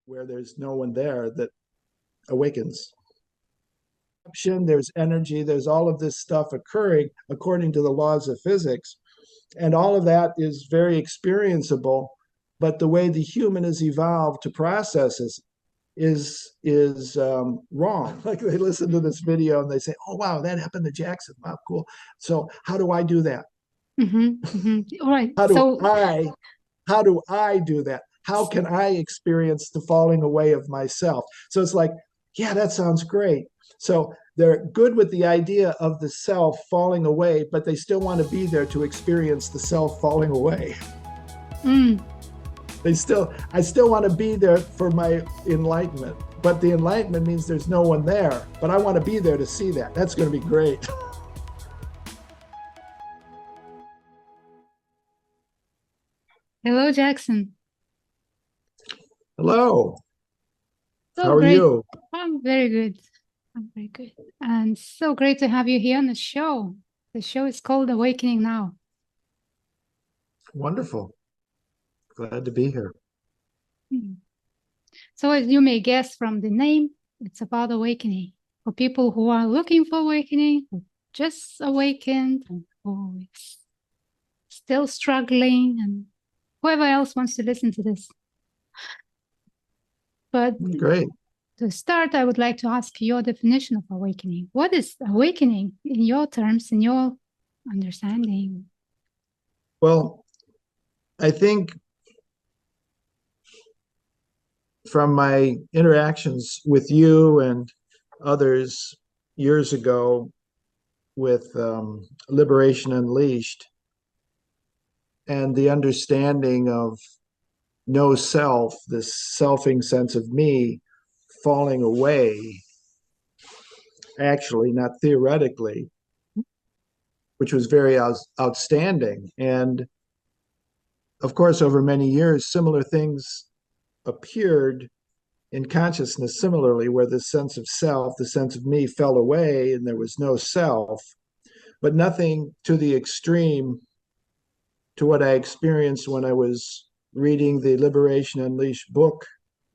where there's no one there that awakens. There's energy, there's all of this stuff occurring according to the laws of physics. And all of that is very experienceable. But the way the human has evolved to process this is wrong. Like they listen to this video and they say, "Oh wow, that happened to Jackson. Wow, cool. So how do I do that? All right. How do So I how do I do that? How can I experience the falling away of myself?" So it's like, yeah, that sounds great. So they're good with the idea of the self falling away, but they still want to be there to experience the self falling away. mm, I still want to be there for my enlightenment, but the enlightenment means there's no one there. But I want to be there to see that. That's going to be great. hello, Jackson. Hello. So How are great. you? I'm very good. I'm very good. And so great to have you here on the show. The show is called Awakening Now. Wonderful. Glad to be here. Mm. So as you may guess from the name, it's about awakening. For people who are looking for awakening, who just awakened, and who is still struggling, and whoever else wants to listen to this. But Great. to start, I would like to ask your definition of awakening. What is awakening in your terms, in your understanding? Well, I think from my interactions with you and others years ago with Liberation Unleashed and the understanding of no self, this selfing sense of me falling away, actually, not theoretically, which was very outstanding. And of course, over many years, similar things appeared in consciousness similarly, where the sense of self, the sense of me fell away and there was no self, but nothing to the extreme to what I experienced when I was reading the Liberation Unleashed book.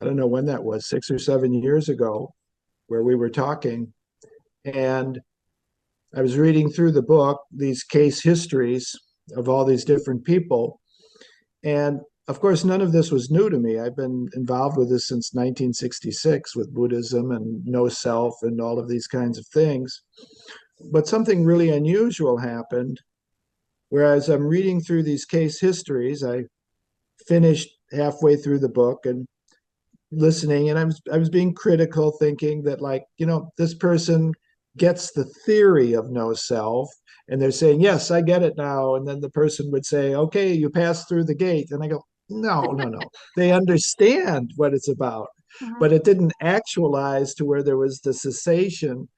I don't know when that was, 6 or 7 years ago, where we were talking. And I was reading through the book, these case histories of all these different people. And of course, none of this was new to me. I've been involved with this since 1966 with Buddhism and no self and all of these kinds of things. But something really unusual happened. Whereas I'm reading through these case histories, I finished halfway through the book and listening, and I was being critical, thinking that, like, this person gets the theory of no self, and they're saying, "Yes, I get it now." And then the person would say, "Okay, you passed through the gate." And I go, "No, no, no." They understand what it's about, but it didn't actualize to where there was the cessation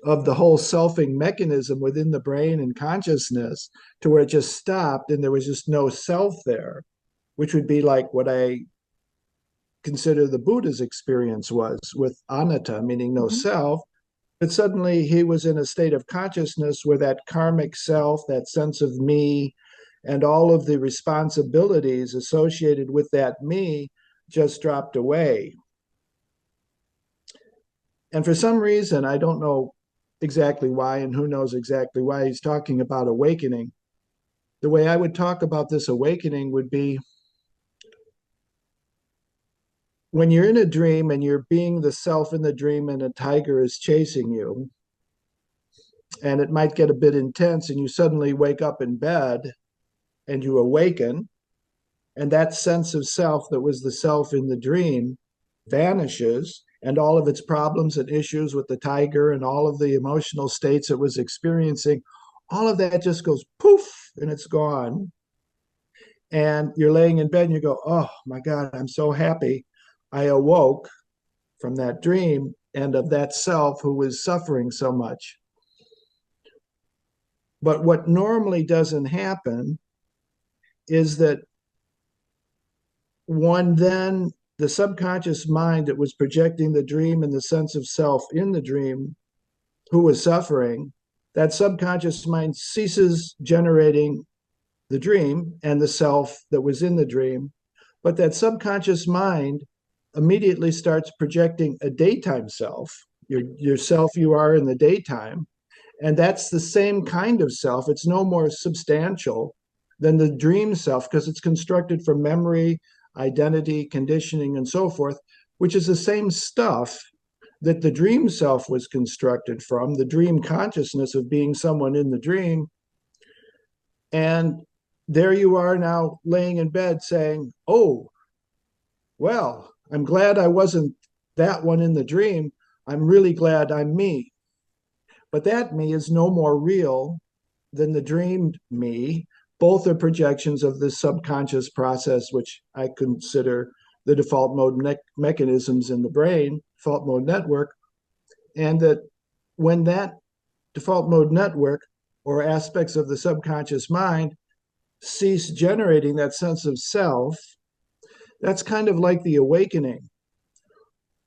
of the whole selfing mechanism within the brain and consciousness, to where it just stopped and there was just no self there, which would be like what I consider the Buddha's experience was with anatta, meaning no self. But suddenly he was in a state of consciousness where that karmic self, that sense of me, and all of the responsibilities associated with that me just dropped away. And for some reason, I don't know exactly why, and who knows exactly why he's talking about awakening. The way I would talk about this awakening would be when you're in a dream and you're being the self in the dream and a tiger is chasing you, and it might get a bit intense, and you suddenly wake up in bed and you awaken, and that sense of self that was the self in the dream vanishes, and all of its problems and issues with the tiger and all of the emotional states it was experiencing, all of that just goes poof and it's gone. And you're laying in bed and you go, "Oh my God, I'm so happy I awoke from that dream and of that self who was suffering so much." But what normally doesn't happen is that one then, the subconscious mind that was projecting the dream and the sense of self in the dream who was suffering, that subconscious mind ceases generating the dream and the self that was in the dream. But that subconscious mind immediately starts projecting a daytime self, your self you are in the daytime. And that's the same kind of self. It's no more substantial than the dream self because it's constructed from memory, identity, conditioning, and so forth, which is the same stuff that the dream self was constructed from, the dream consciousness of being someone in the dream. And there you are now laying in bed saying, oh, well, I'm glad I wasn't that one in the dream. I'm really glad I'm me. But that me is no more real than the dreamed me. Both are projections of this subconscious process, which I consider the default mode mechanisms in the brain, default mode network. And that when that default mode network or aspects of the subconscious mind cease generating that sense of self, that's kind of like the awakening.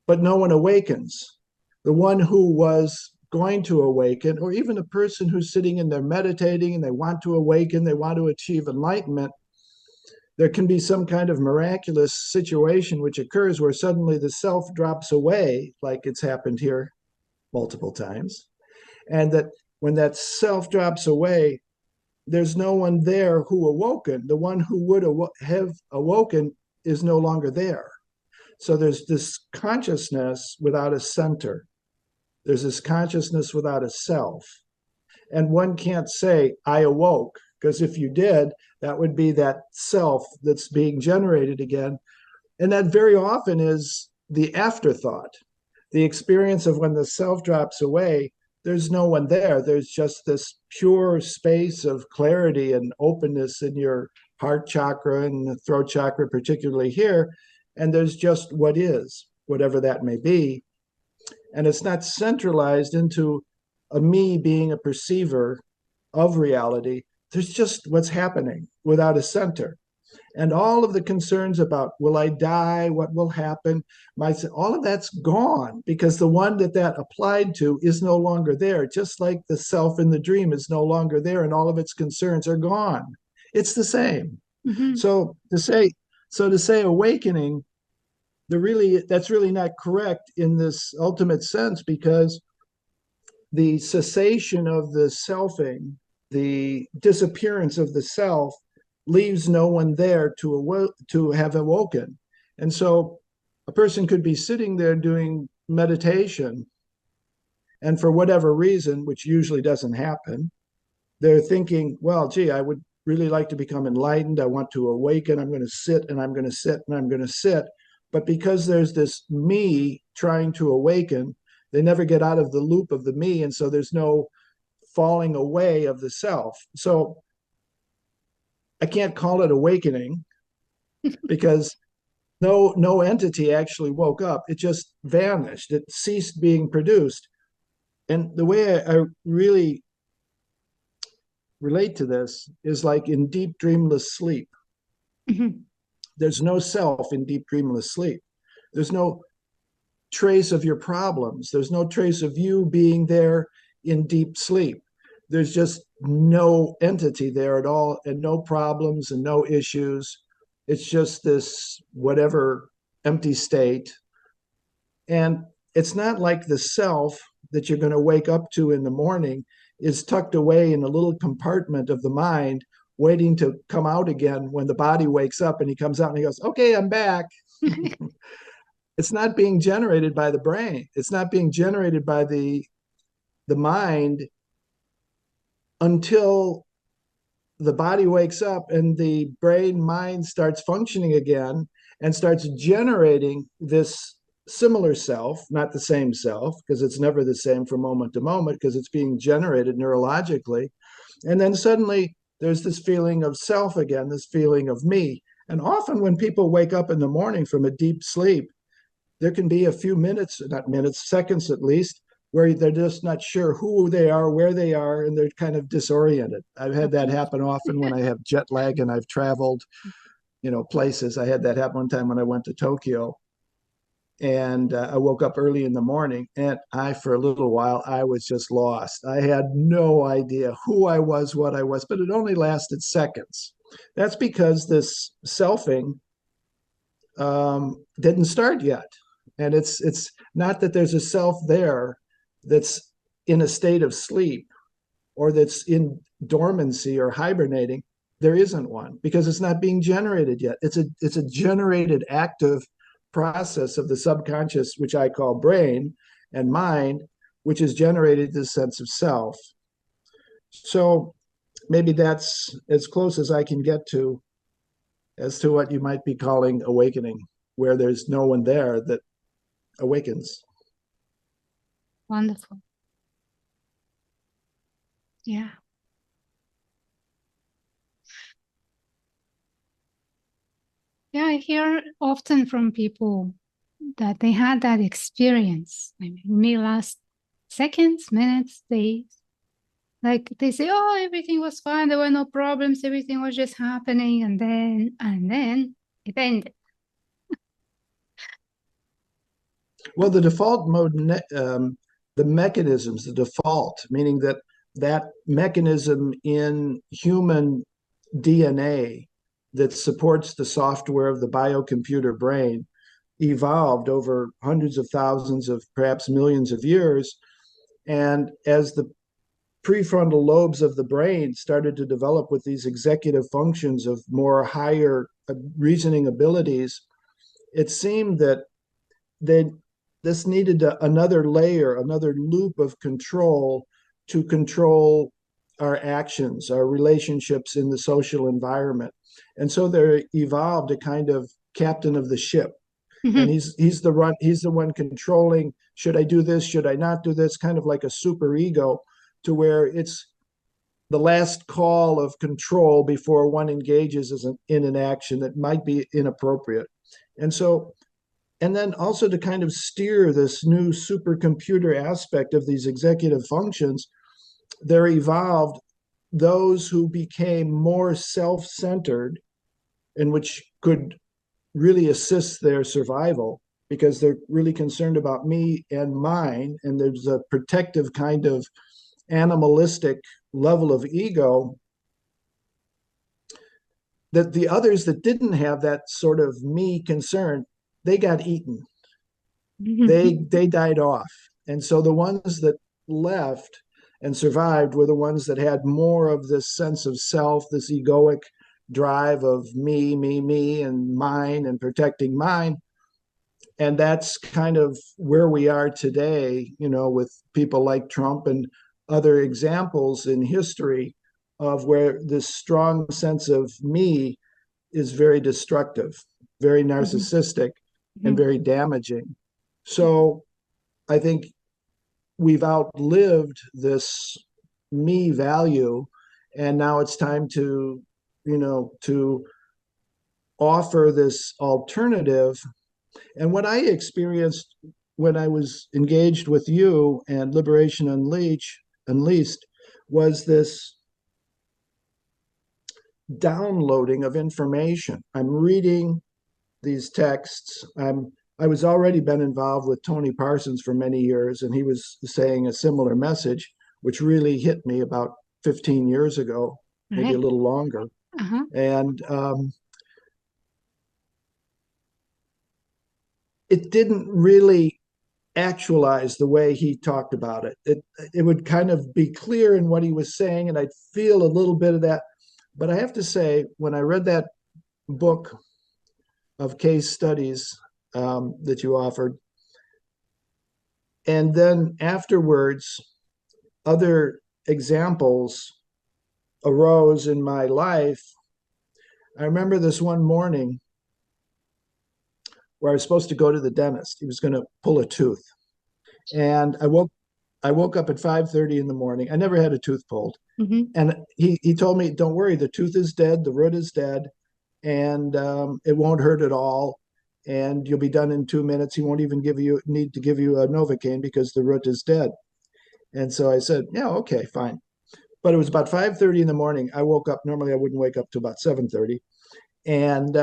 But no one awakens. The one who was going to awaken, or even a person who's sitting in there meditating and they want to awaken, they want to achieve enlightenment, there can be some kind of miraculous situation which occurs where suddenly the self drops away, like it's happened here multiple times. And that when that self drops away, there's no one there who awoken. The one who would have awoken is no longer there. So there's this consciousness without a center. There's this consciousness without a self. And one can't say, I awoke, because if you did, that would be that self that's being generated again. And that very often is the afterthought, the experience of when the self drops away. There's no one there. There's just this pure space of clarity and openness in your heart chakra and the throat chakra, particularly here. And there's just what is, whatever that may be. And it's not centralized into a me being a perceiver of reality. There's just what's happening without a center. And all of the concerns about will I die, what will happen, all of that's gone because the one that applied to is no longer there, just like the self in the dream is no longer there and all of its concerns are gone. It's the same. Mm-hmm. So to say awakening, that's really not correct in this ultimate sense because the cessation of the selfing, the disappearance of the self, leaves no one there to have awoken. And so a person could be sitting there doing meditation, and for whatever reason, which usually doesn't happen, they're thinking, well, gee, I would really like to become enlightened. I want to awaken. I'm going to sit and I'm going to sit and I'm going to sit. But because there's this me trying to awaken, they never get out of the loop of the me. And so there's no falling away of the self. So I can't call it awakening because no entity actually woke up. It just vanished. It ceased being produced. And the way I really relate to this is like in deep dreamless sleep. Mm-hmm. There's no self in deep dreamless sleep. There's no trace of your problems. There's no trace of you being there in deep sleep. There's just no entity there at all and no problems and no issues. It's just this whatever empty state. And it's not like the self that you're going to wake up to in the morning is tucked away in a little compartment of the mind waiting to come out again when the body wakes up and he comes out and he goes, okay, I'm back. It's not being generated by the brain. It's not being generated by the mind until the body wakes up and the brain mind starts functioning again and starts generating this similar self, not the same self, because it's never the same from moment to moment because it's being generated neurologically. And then suddenly there's this feeling of self again, this feeling of me. And often when people wake up in the morning from a deep sleep, there can be a few minutes, not minutes, seconds at least, where they're just not sure who they are, where they are, and they're kind of disoriented. I've had that happen often when I have jet lag and I've traveled, places. I had that happen one time when I went to Tokyo. And I woke up early in the morning and for a little while, I was just lost. I had no idea who I was, what I was, but it only lasted seconds. That's because this selfing didn't start yet. And it's not that there's a self there that's in a state of sleep or that's in dormancy or hibernating. There isn't one because it's not being generated yet. It's a generated active process of the subconscious, which I call brain, and mind, which has generated this sense of self. So maybe that's as close as I can get to as to what you might be calling awakening, where there's no one there that awakens. Wonderful. Yeah. Yeah, I hear often from people that they had that experience. I mean, it may last seconds, minutes, days. Like they say, oh, everything was fine. There were no problems. Everything was just happening. And then it ended. Well, the default mode, the mechanisms, the default, meaning that that mechanism in human DNA that supports the software of the biocomputer brain evolved over hundreds of thousands of perhaps millions of years. And as the prefrontal lobes of the brain started to develop with these executive functions of more higher reasoning abilities, it seemed that they this needed another layer, another loop of control to control our actions, our relationships in the social environment. And so there evolved a kind of captain of the ship. And Mhm. he's the one controlling, should I do this, should I not do this, kind of like a super ego, to where it's the last call of control before one engages in an action that might be inappropriate. And so, and then also to kind of steer this new supercomputer aspect of these executive functions, there evolved those who became more self-centered and which could really assist their survival because they're really concerned about me and mine. And there's a protective kind of animalistic level of ego that the others that didn't have that sort of me concern, they got eaten. They died off. And so the ones that left and survived were the ones that had more of this sense of self, this egoic drive of me, and mine and protecting mine. And that's kind of where we are today, with people like Trump and other examples in history of where this strong sense of me is very destructive, very Mhm. narcissistic, and Mhm. very damaging. So I think we've outlived this me value, and now it's time to offer this alternative. And what I experienced when I was engaged with you and Liberation Unleashed was this downloading of information. I'm reading these texts. I was already been involved with Tony Parsons for many years, and he was saying a similar message, which really hit me about 15 years ago, maybe a Right. little longer. Uh-huh. And it didn't really actualize the way he talked about it. It would kind of be clear in what he was saying, and I'd feel a little bit of that. But I have to say, when I read that book of case studies that you offered, and then afterwards, other examples arose in my life. I remember this one morning where I was supposed to go to the dentist. He was going to pull a tooth. And I woke up at 5:30 in the morning. I never had a tooth pulled. Mhm. And he told me, don't worry, the tooth is dead, the root is dead, and it won't hurt at all. And you'll be done in 2 minutes. He won't even need to give you a Novocaine because the root is dead. And so I said, yeah, okay, fine. But it was about 5:30 in the morning. I woke up. Normally, I wouldn't wake up till about 7:30, and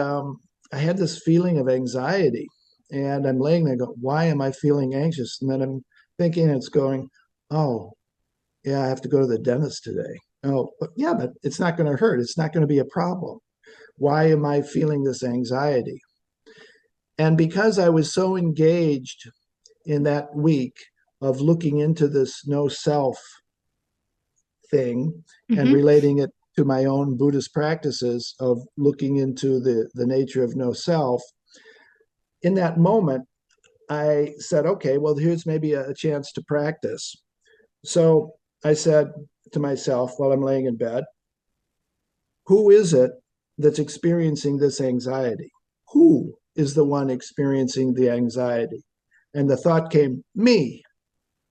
I had this feeling of anxiety. And I'm laying there, going, "Why am I feeling anxious?" And then I'm thinking, it's going, "Oh, yeah, I have to go to the dentist today." Oh, but yeah, but it's not going to hurt. It's not going to be a problem. Why am I feeling this anxiety? And because I was so engaged in that week of looking into this no self thing and Mm-hmm. relating it to my own Buddhist practices of looking into the nature of no self, in that moment, I said, okay, well, here's maybe a chance to practice. So I said to myself while I'm laying in bed, who is it that's experiencing this anxiety? Who is the one experiencing the anxiety? And the thought came, me.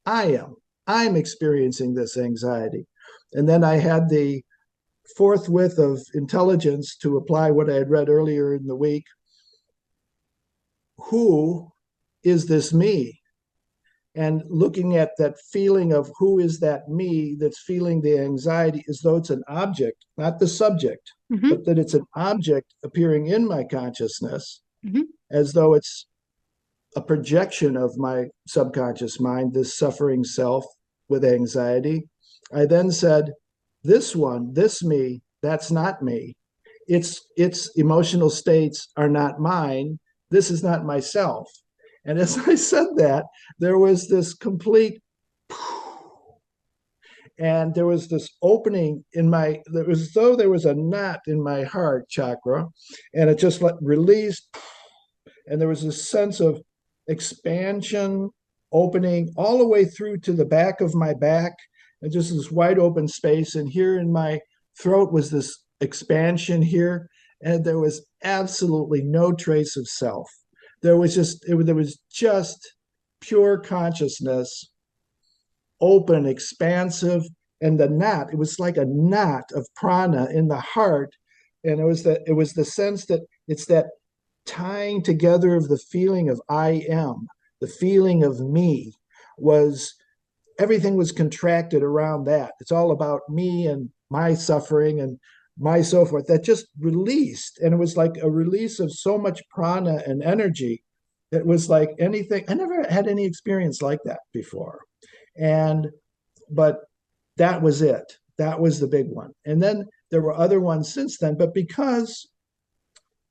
I am. I'm experiencing this anxiety. And then I had the forthwith of intelligence to apply what I had read earlier in the week. Who is this me? And looking at that feeling of who is that me that's feeling the anxiety as though it's an object, not the subject, Mm-hmm. but that it's an object appearing in my consciousness, Mm-hmm. as though it's a projection of my subconscious mind, this suffering self with anxiety. I then said, this one, this me, that's not me. Its emotional states are not mine. This is not myself. And as I said that, there was this complete, and there was this opening in my, it was as though there was a knot in my heart chakra, and it just released. And there was this sense of expansion, opening all the way through to the back of my back, and just this wide open space. And here in my throat was this expansion here, and there was absolutely no trace of self. There was just pure consciousness, open, expansive, and the knot. It was like a knot of prana in the heart, and it was the sense that it's that tying together of the feeling of I am, the feeling of me was everything was contracted around that. It's all about me and my suffering and my so forth. That just released. And it was like a release of so much prana and energy. It was like anything. I never had any experience like that before. And, but that was it. That was the big one. And then there were other ones since then. But because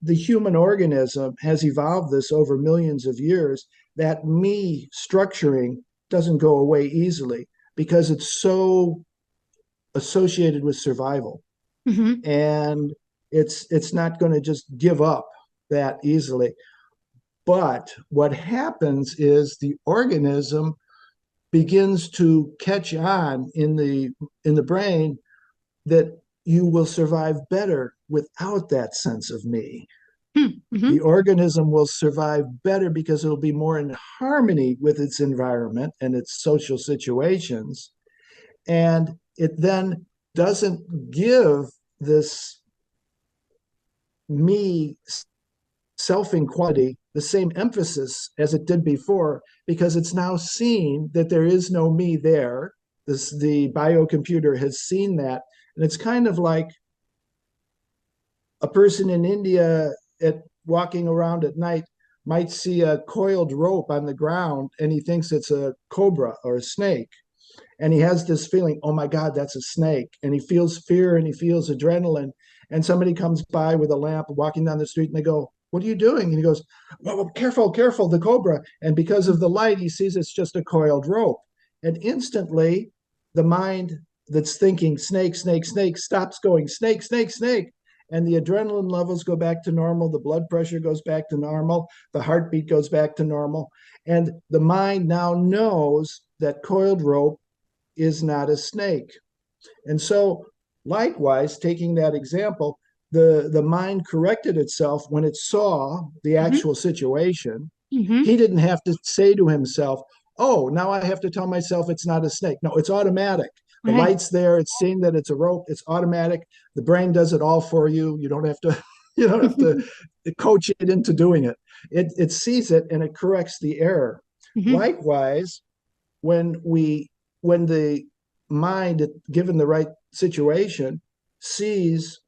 the human organism has evolved this over millions of years, that me structuring doesn't go away easily because it's so associated with survival. Mm-hmm. And it's not going to just give up that easily. But what happens is the organism begins to catch on in the brain that you will survive better without that sense of me. Mm-hmm. The organism will survive better because it'll be more in harmony with its environment and its social situations. And it then doesn't give this me selfing quality the same emphasis as it did before because it's now seen that there is no me there. The biocomputer has seen that. And it's kind of like a person in India walking around at night might see a coiled rope on the ground and he thinks it's a cobra or a snake. And he has this feeling, oh my God, that's a snake. And he feels fear and he feels adrenaline. And somebody comes by with a lamp walking down the street and they go, what are you doing? And he goes, well, careful, careful, the cobra. And because of the light, he sees it's just a coiled rope. And instantly, the mind that's thinking snake, snake, snake stops going snake, snake, snake. And the adrenaline levels go back to normal. The blood pressure goes back to normal. The heartbeat goes back to normal. And the mind now knows that coiled rope is not a snake. And so, likewise, taking that example, the mind corrected itself when it saw the Mm-hmm. actual situation. Mm-hmm. He didn't have to say to himself, oh, now I have to tell myself it's not a snake. No, it's automatic. The Right. light's there, it's seeing that it's a rope, it's automatic. The brain does it all for you. You don't have to, you don't have to coach it into doing it. It sees it and it corrects the error. Mm-hmm. Likewise, when the mind, given the right situation, sees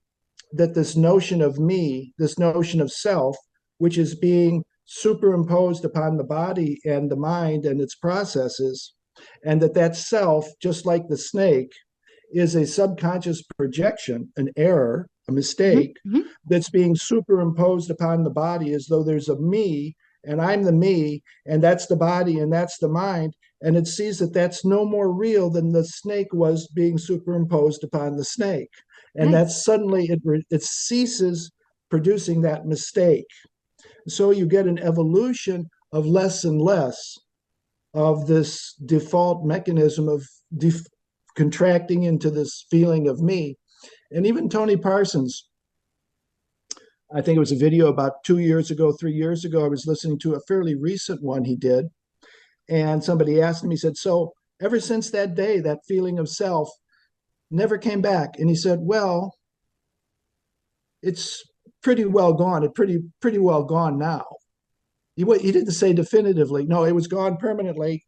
that this notion of me, this notion of self, which is being superimposed upon the body and the mind and its processes, and that self, just like the snake, is a subconscious projection, an error, a Mhm, mistake, mhm. that's being superimposed upon the body as though there's a me, and I'm the me, and that's the body, and that's the mind. And it sees that that's no more real than the snake was being superimposed upon the snake. And Right. that's suddenly it ceases producing that mistake. So you get an evolution of less and less of this default mechanism of contracting into this feeling of me. And even Tony Parsons, I think it was a video about 2 years ago, 3 years ago, I was listening to a fairly recent one he did. And somebody asked him, he said, so ever since that day, that feeling of self never came back. And he said, well, it's pretty well gone. It's pretty well gone now. He didn't say definitively, no, it was gone permanently.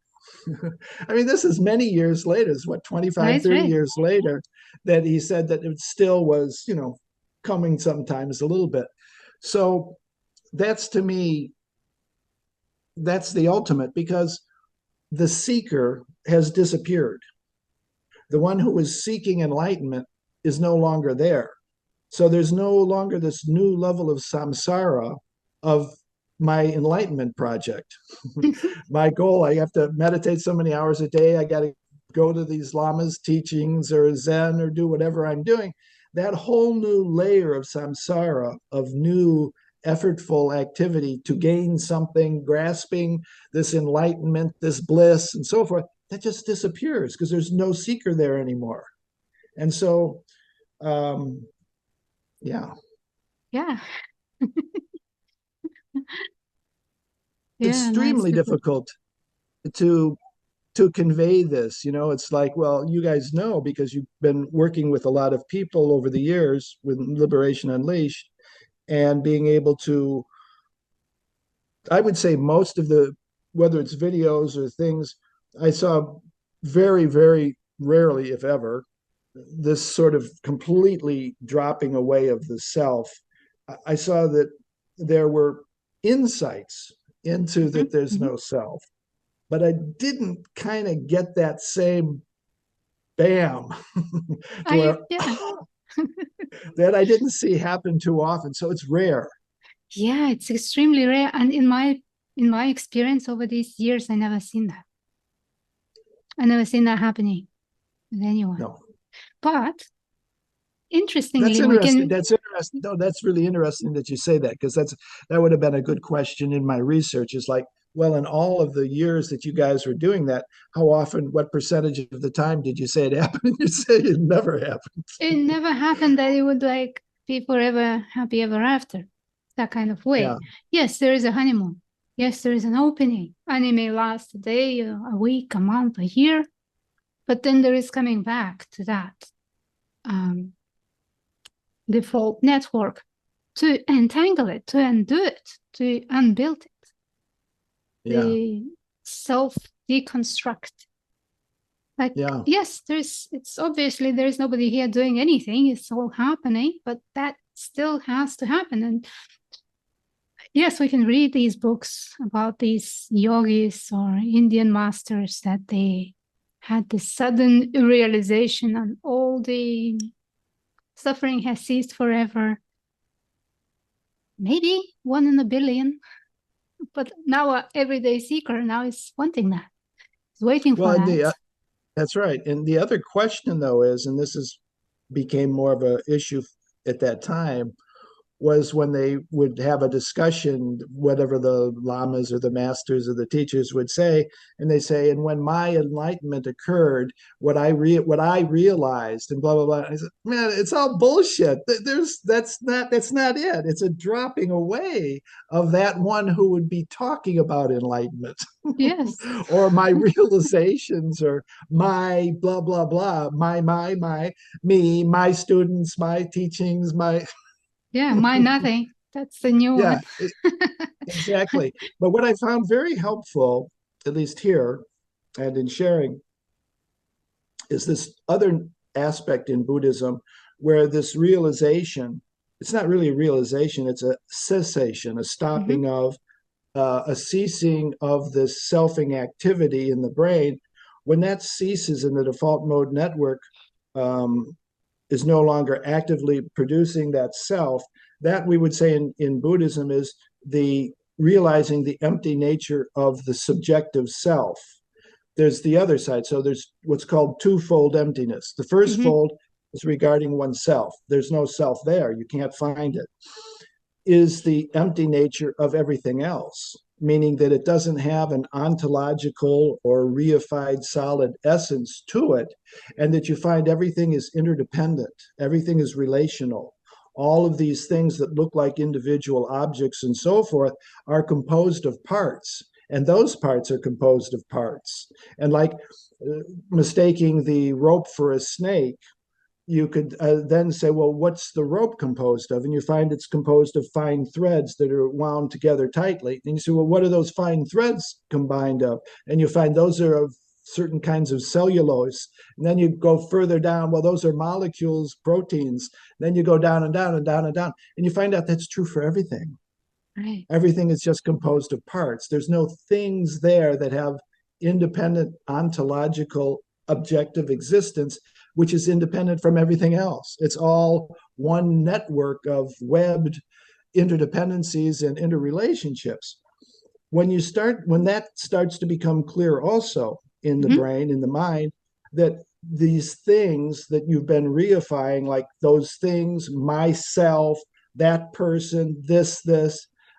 I mean, this is many years later. It's what, 25, Right, 30 right. years later that he said that it still was, coming sometimes a little bit. So that's to me, that's the ultimate because the seeker has disappeared. The one who is seeking enlightenment is no longer there. So there's no longer this new level of samsara of my enlightenment project. My goal, I have to meditate so many hours a day. I got to go to these lamas' teachings or Zen or do whatever I'm doing. That whole new layer of samsara, of new effortful activity to gain something, grasping this enlightenment, this bliss, and so forth, that just disappears because there's no seeker there anymore. And so, um, yeah, Yeah. Yeah, nice extremely to put. difficult to convey this. It's like, well, you guys know because you've been working with a lot of people over the years with Liberation Unleashed and being able to, I would say most of the, whether it's videos or things, I saw very, very rarely, if ever, this sort of completely dropping away of the self. I saw that there were insights into Mhm, that there's mhm. no self, but I didn't kind of get that same bam to where Yeah. that I didn't see happen too often. So it's rare. Yeah, it's extremely rare. And in my experience over these years, I never seen that. I never seen that happening with anyone. No, But that's interestingly, we interesting. can That's interesting. No, that's really interesting that you say that because that would have been a good question in my research. Is like, well, in all of the years that you guys were doing that, how often, what percentage of the time did you say it happened? You say it never happened. it never happened that it would like be forever happy ever after. That kind of way. Yeah, Yes, there is a honeymoon. Yes, there is an opening. And it may last a day, a week, a month, a year, but then there is coming back to that um, default network to entangle it, to undo it, to unbuild it, yeah, the self deconstruct. Like, yeah. yes, it's obviously there's nobody here doing anything, it's all happening, but that still has to happen. And yes, we can read these books about these yogis or Indian masters that they had this sudden realization and all the suffering has ceased forever. Maybe one in a billion, but now a everyday seeker now is wanting that, is waiting Well, for and that. that's right. And the other question, though, is, and this is became more of an issue at that time, was when they would have a discussion, whatever the lamas or the masters or the teachers would say, and they say, and when my enlightenment occurred, what I realized, and blah blah blah. I said, man, it's all bullshit. That's not it. It's a dropping away of that one who would be talking about enlightenment, Yes. or my realizations, or my blah blah blah, my me, my students, my teachings, my Yeah, my nothing. That's the new yeah, one. exactly. But what I found very helpful, at least here and in sharing, is this other aspect in Buddhism where this realization, it's not really a realization, it's a cessation, a Mhm. stopping of, a ceasing of this selfing activity in the brain. When that ceases in the default mode network, um, is no longer actively producing that self. That we would say in Buddhism is the realizing the empty nature of the subjective self. There's the other side. So there's what's called twofold emptiness. The first Mm-hmm. fold is regarding oneself. There's no self there. You can't find it. Is the empty nature of everything else, meaning that it doesn't have an ontological or reified solid essence to it, and that you find everything is interdependent, everything is relational. All of these things that look like individual objects and so forth are composed of parts, and those parts are composed of parts. And like mistaking the rope for a snake, you could then say, well, what's the rope composed of? And you find it's composed of fine threads that are wound together tightly. And you say, well, what are those fine threads combined of? And you find those are of certain kinds of cellulose. And then you go further down, well, those are molecules, proteins. Then you go down and down and down and down. And you find out that's true for everything. Right. Everything is just composed of parts. There's no things there that have independent ontological objective existence, which is independent from everything else. It's all one network of webbed interdependencies and interrelationships. When that starts to become clear also in the Mm-hmm. brain, in the mind, that these things that you've been reifying, like those things, myself, that person, this,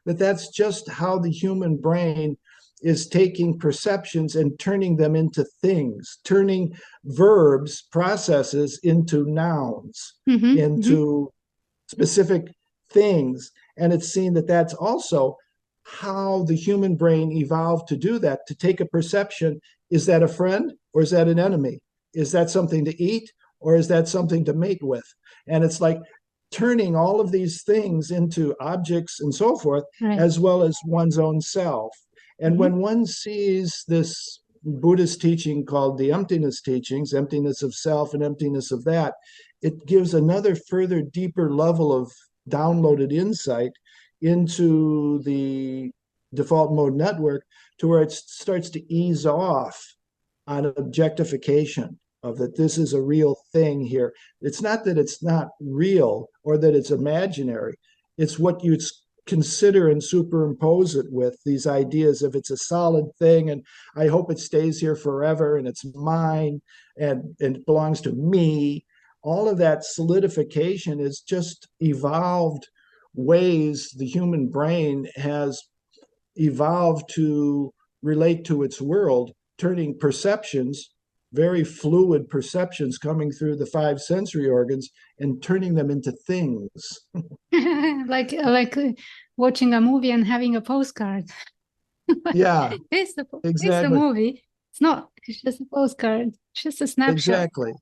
that's just how the human brain is taking perceptions and turning them into things, turning verbs, processes into nouns, Mm-hmm. Mm-hmm. into specific things. And it's seen that that's also how the human brain evolved to do that, to take a perception. Is that a friend or is that an enemy? Is that something to eat or is that something to mate with? And it's like turning all of these things into objects and so forth, Right. as well as one's own self. And Mm-hmm. when one sees this Buddhist teaching called the emptiness teachings, emptiness of self and emptiness of that, it gives another further deeper level of downloaded insight into the default mode network, to where it starts to ease off on objectification of that this is a real thing here. It's not that it's not real or that it's imaginary. It's what you consider and superimpose it with, these ideas of it's a solid thing and I hope it stays here forever and it's mine and it belongs to me. All of that solidification is just evolved ways the human brain has evolved to relate to its world, turning perceptions, very fluid perceptions coming through the five sensory organs, and turning them into things. like watching a movie and having a postcard. Yeah, It's a exactly. movie. It's not. It's just a postcard. It's just a snapshot. Exactly.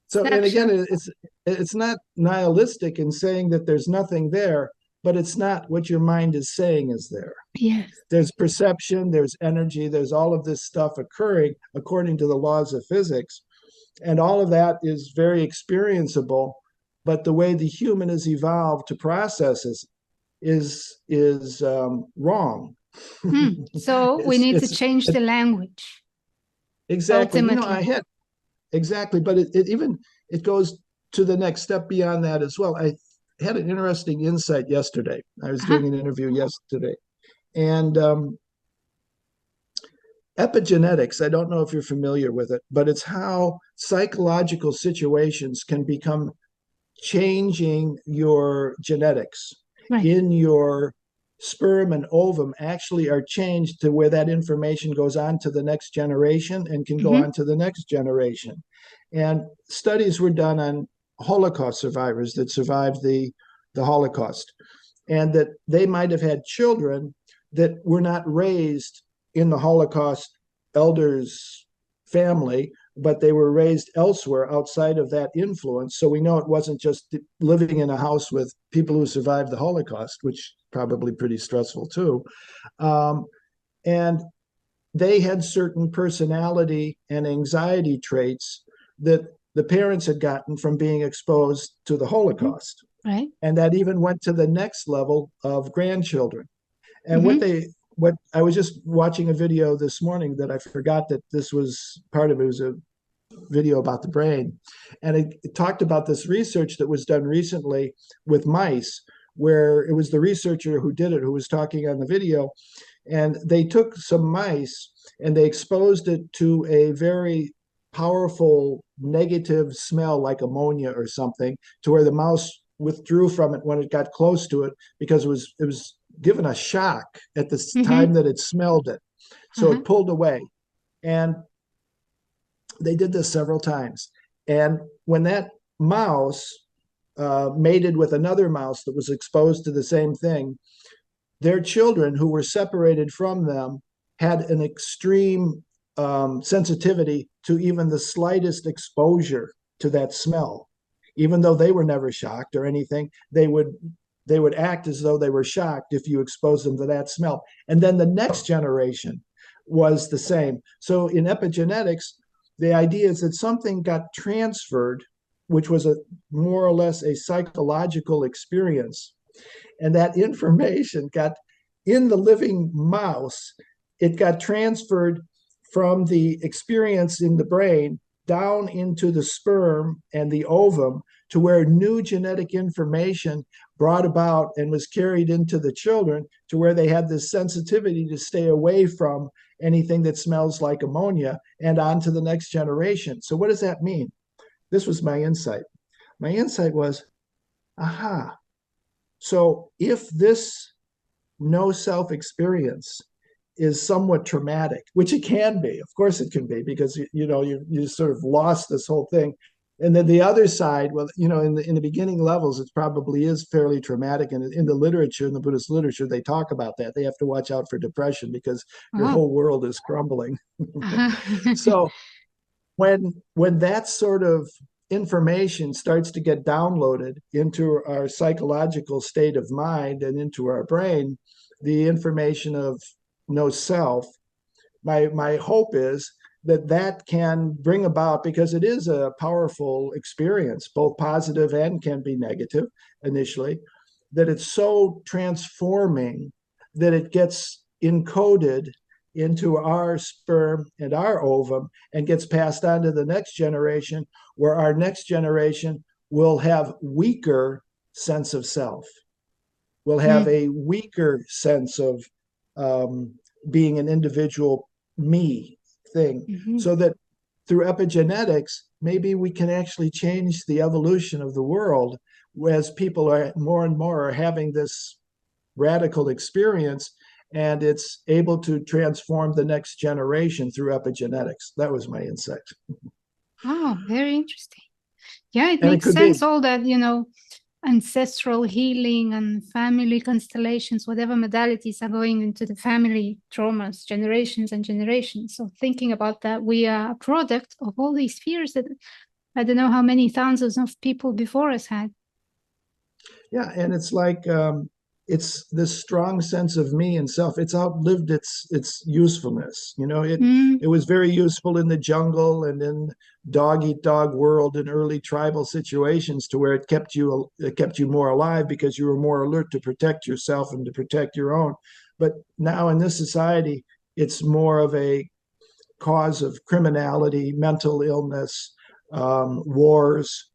So, and again, Snapshot. it's not nihilistic in saying that there's nothing there, but it's not what your mind is saying is there. Yes. There's perception, there's energy, there's all of this stuff occurring according to the laws of physics. And all of that is very experienceable. But the way the human has evolved to process is wrong. So we need to change the language. Exactly. Ultimately. I had exactly, but it goes to the next step beyond that as well. I had an interesting insight yesterday. I was doing an interview yesterday, and epigenetics, I don't know if you're familiar with it, but it's how psychological situations can become changing your genetics. Right. In your sperm and ovum actually are changed to where that information goes on to the next generation and can go on to the next generation. And studies were done on Holocaust survivors that survived the Holocaust, and that they might have had children that were not raised in the Holocaust elders' family, but they were raised elsewhere outside of that influence. So we know it wasn't just living in a house with people who survived the Holocaust, which probably pretty stressful too. And they had certain personality and anxiety traits that the parents had gotten from being exposed to the Holocaust. Right. And that even went to the next level of grandchildren. And what I was just watching a video this morning that I forgot that this was part of it. It was a video about the brain, and it talked about this research that was done recently with mice, where it was the researcher who did it who was talking on the video, and they took some mice and they exposed it to a very powerful negative smell like ammonia or something, to where the mouse withdrew from it when it got close to it because it was given a shock at the time Mm-hmm. that it smelled it. So Uh-huh. it pulled away. And they did this several times. And when that mouse mated with another mouse that was exposed to the same thing, their children who were separated from them had an extreme sensitivity to even the slightest exposure to that smell. Even though they were never shocked or anything, they would act as though they were shocked if you exposed them to that smell. And then the next generation was the same. So in epigenetics, the idea is that something got transferred, which was a more or less a psychological experience, and that information got in the living mouse. It got transferred from the experience in the brain down into the sperm and the ovum, to where new genetic information brought about and was carried into the children, to where they had this sensitivity to stay away from anything that smells like ammonia, and on to the next generation. So what does that mean? This was my insight. My insight was, aha, so if this no self experience is somewhat traumatic, which it can be, of course it can be, because you sort of lost this whole thing. And then the other side, well, in the beginning levels, it probably is fairly traumatic. And in the literature, in the Buddhist literature, they talk about that. They have to watch out for depression because your Oh. whole world is crumbling. Uh-huh. So when that sort of information starts to get downloaded into our psychological state of mind and into our brain, the information of no self, my hope is that that can bring about, because it is a powerful experience, both positive and can be negative initially, that it's so transforming that it gets encoded into our sperm and our ovum and gets passed on to the next generation, where our next generation will have weaker sense of self, will have Mm. a weaker sense of um, being an individual me thing, Mhm. so that through epigenetics, maybe we can actually change the evolution of the world, as people are more and more are having this radical experience, and it's able to transform the next generation through epigenetics. That was my insight. Oh, very interesting. Yeah, it And it makes could be, sense, all that, ancestral healing and family constellations, whatever modalities are going into the family traumas, generations and generations. So thinking about that, we are a product of all these fears that I don't know how many thousands of people before us had. yeah. And it's like, it's this strong sense of me and self. It's outlived its usefulness. Mm, It was very useful in the jungle and in dog eat dog world and early tribal situations, to where it kept you more alive because you were more alert to protect yourself and to protect your own. But now in this society, it's more of a cause of criminality, mental illness, wars,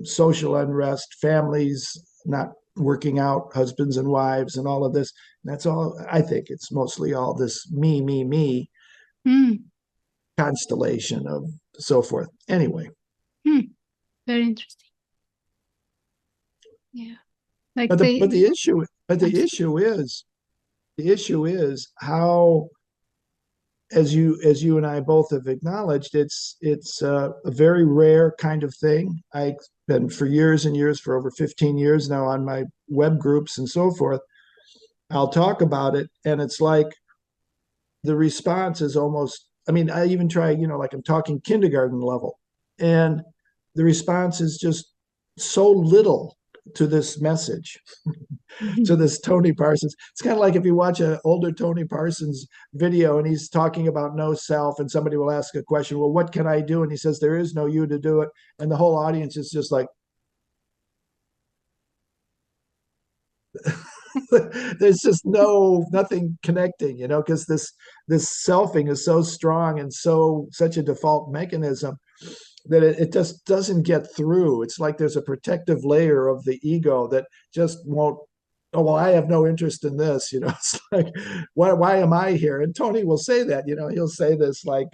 social unrest, families not working out, husbands and wives, and all of this. And that's all. I think it's mostly all this me mm, constellation of so forth. Anyway, mm. Very interesting. Yeah. Like but the but the, the issue but I'm the issue is how, as you and I both have acknowledged, it's a very rare kind of thing. I've been for years and years, for over 15 years now, on my web groups and so forth. I'll talk about it, and it's like the response is almost. I mean, I even try, like I'm talking kindergarten level, and the response is just so little to this message, to this Tony Parsons. It's kind of like if you watch an older Tony Parsons video and he's talking about no self, and somebody will ask a question, well, what can I do? And he says, there is no you to do it. And the whole audience is just like, There's just nothing connecting, because this selfing is so strong and such a default mechanism that it just doesn't get through. It's like there's a protective layer of the ego that just won't. Oh, well, I have no interest in this. It's like, why am I here? And Tony will say that. He'll say this like,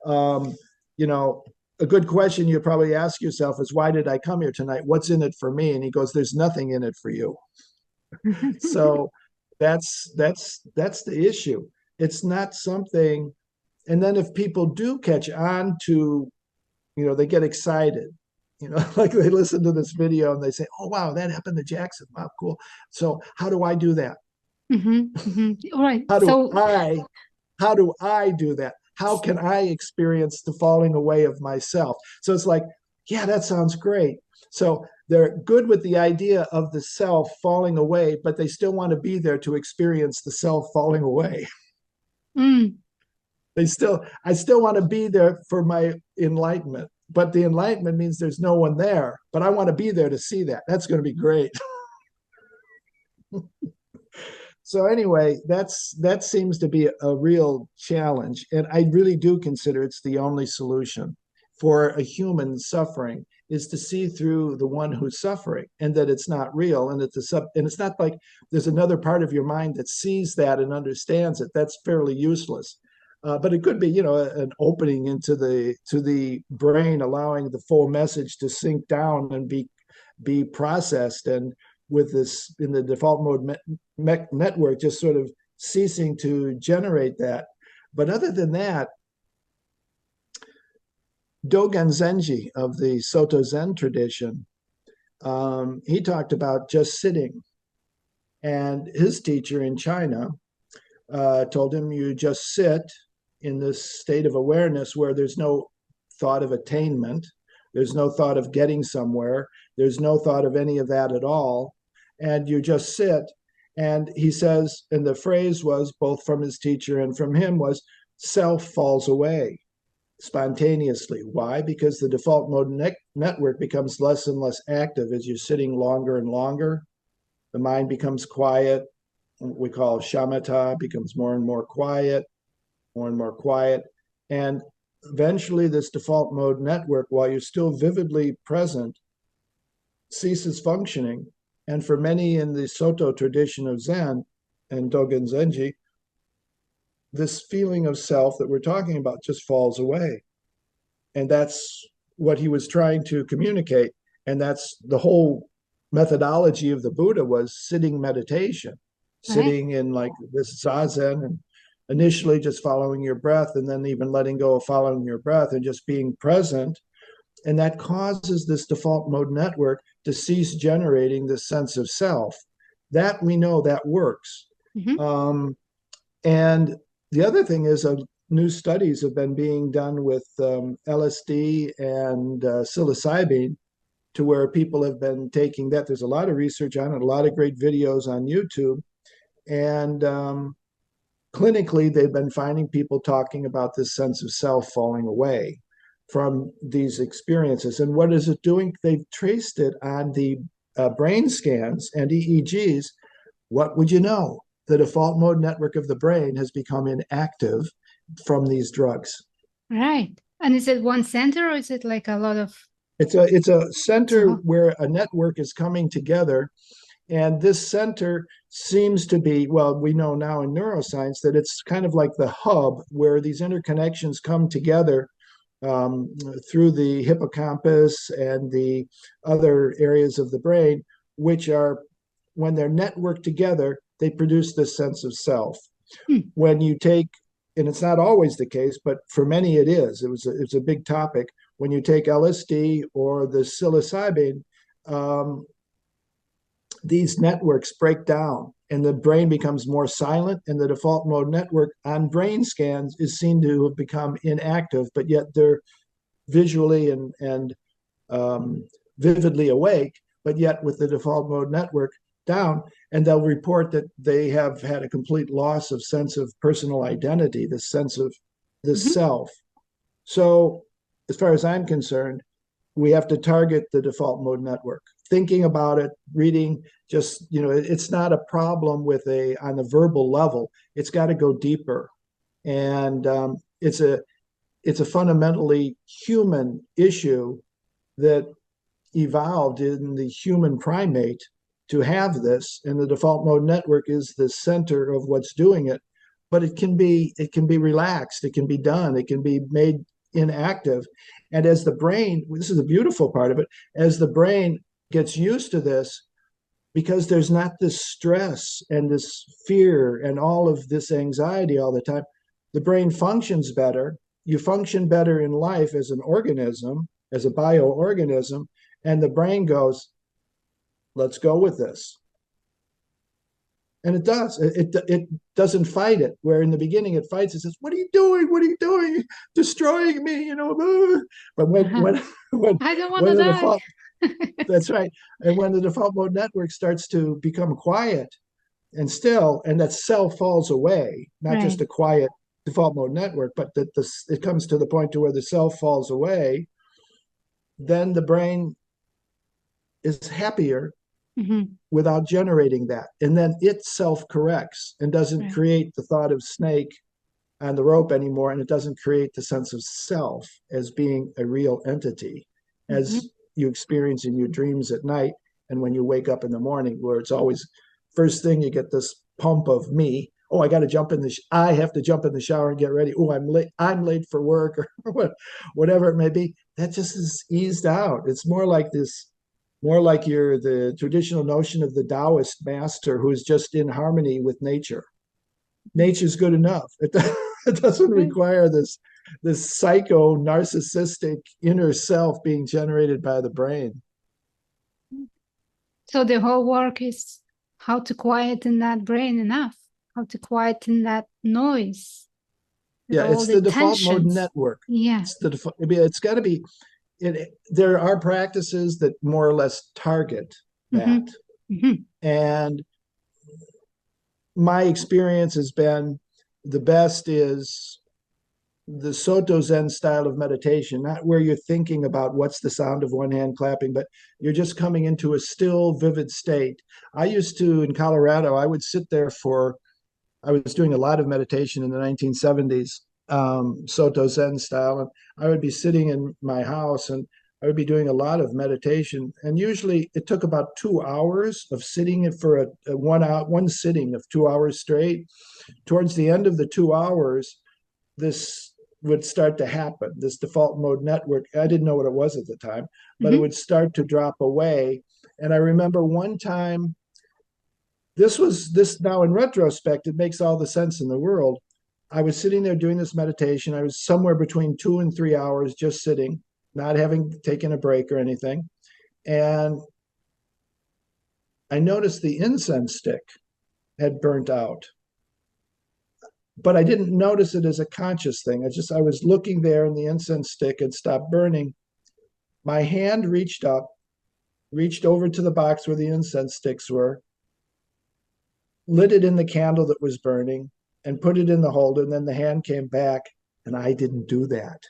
um, you know, a good question you probably ask yourself is, why did I come here tonight? What's in it for me? And he goes, there's nothing in it for you. So that's the issue. It's not something. And then if people do catch on to, they get excited. Like they listen to this video and they say, "Oh wow, that happened to Jackson. Wow, cool. So how do I do that? All right. How do So, I how do I do that? How can I experience the falling away of myself?" So it's like, yeah, that sounds great. So they're good with the idea of the self falling away, but they still want to be there to experience the self falling away. mm, I still want to be there for my enlightenment, but the enlightenment means there's no one there, but I want to be there to see that. That's going to be great. So anyway, that seems to be a real challenge, and I really do consider it's the only solution for a human suffering, is to see through the one who's suffering, and that it's not real, and it's not like there's another part of your mind that sees that and understands it. That's fairly useless. But it could be, an opening into the brain, allowing the full message to sink down and be processed, and with this in the default mode network just sort of ceasing to generate that. But other than that, Dogen Zenji of the Soto Zen tradition, he talked about just sitting. And his teacher in China told him, you just sit in this state of awareness where there's no thought of attainment, there's no thought of getting somewhere, there's no thought of any of that at all. And you just sit. And he says, and the phrase was both from his teacher and from him was, self falls away spontaneously. Why? Because the default mode network becomes less and less active as you're sitting longer and longer. The mind becomes quiet. What we call shamatha becomes more and more quiet, more and more quiet. And eventually, this default mode network, while you're still vividly present, ceases functioning. And for many in the Soto tradition of Zen and Dogen Zenji, this feeling of self that we're talking about just falls away. And that's what he was trying to communicate. And that's the whole methodology of the Buddha, was sitting meditation, right. sitting in like this zazen, and initially just following your breath, and then even letting go of following your breath and just being present. And that causes this default mode network to cease generating this sense of self. That we know that works. Mm-hmm. And the other thing is, new studies have been being done with LSD and psilocybin, to where people have been taking that. There's a lot of research on it, a lot of great videos on YouTube. And clinically, they've been finding people talking about this sense of self falling away from these experiences. And what is it doing? They've traced it on the brain scans and EEGs. What would you know? The default mode network of the brain has become inactive from these drugs. Right. And is it one center or is it like a lot of? It's a center So, where a network is coming together. And this center seems to be, well, we know now in neuroscience that it's kind of like the hub where these interconnections come together through the hippocampus and the other areas of the brain, which are, when they're networked together, they produce this sense of self. hmm, When you take, and it's not always the case, but for many it is, it's a big topic. When you take LSD or the psilocybin, these networks break down and the brain becomes more silent, and the default mode network on brain scans is seen to have become inactive, but yet they're visually and vividly awake, but yet with the default mode network down, and they'll report that they have had a complete loss of sense of personal identity, the sense of the mhm. self. So as far as I'm concerned, we have to target the default mode network thinking about it, reading, just, it's not a problem on the verbal level. It's got to go deeper. And it's a fundamentally human issue that evolved in the human primate to have this, and the default mode network is the center of what's doing it. But it can be relaxed, it can be done, it can be made inactive. And as the brain, this is the beautiful part of it, as the brain gets used to this, because there's not this stress and this fear and all of this anxiety all the time, the brain functions better. You function better in life as an organism, as a bioorganism, and the brain goes, let's go with this. And it does. It doesn't fight it. Where in the beginning it fights. It says, "What are you doing? What are you doing? Destroying me?" But when I don't want when to the die. default, that's right. And when the default mode network starts to become quiet and still, and that self falls away, not Right. just a quiet default mode network, but that it comes to the point to where the self falls away, then the brain is happier Hmm. without generating that. And then it self corrects and doesn't Right. create the thought of snake on the rope anymore. And it doesn't create the sense of self as being a real entity, Hmm. as you experience in your dreams at night. And when you wake up in the morning, where it's always first thing you get this pump of me. Oh, I got to jump in I have to jump in the shower and get ready. Oh, I'm late. I'm late for work, or whatever it may be. That just is eased out. It's more like the traditional notion of the Taoist master who's just in harmony with nature. Nature's good enough. It doesn't Right. require this psycho narcissistic inner self being generated by the brain. So the whole work is how to quieten that brain enough, how to quieten that noise, Yeah, all it's the the default mode tensions. network. Yeah. It's got to be. There are practices that more or less target that, Hmm. Hmm. and my experience has been the best is the Soto Zen style of meditation, not where you're thinking about what's the sound of one hand clapping, but you're just coming into a still, vivid state. I used to, in Colorado, I would sit there I was doing a lot of meditation in the 1970s, Soto Zen style. And I would be sitting in my house and I would be doing a lot of meditation. And usually it took about 2 hours of sitting for a one sitting of 2 hours straight. Towards the end of the 2 hours, this would start to happen. This default mode network, I didn't know what it was at the time, but it Hmm. would start to drop away. And I remember one time, this now in retrospect, it makes all the sense in the world. I was sitting there doing this meditation. I was somewhere between 2 and 3 hours just sitting, not having taken a break or anything. And I noticed the incense stick had burnt out, but I didn't notice it as a conscious thing. I was looking there and the incense stick had stopped burning. My hand reached up, reached over to the box where the incense sticks were, lit it in the candle that was burning, and put it in the holder. And then the hand came back, and I didn't do that.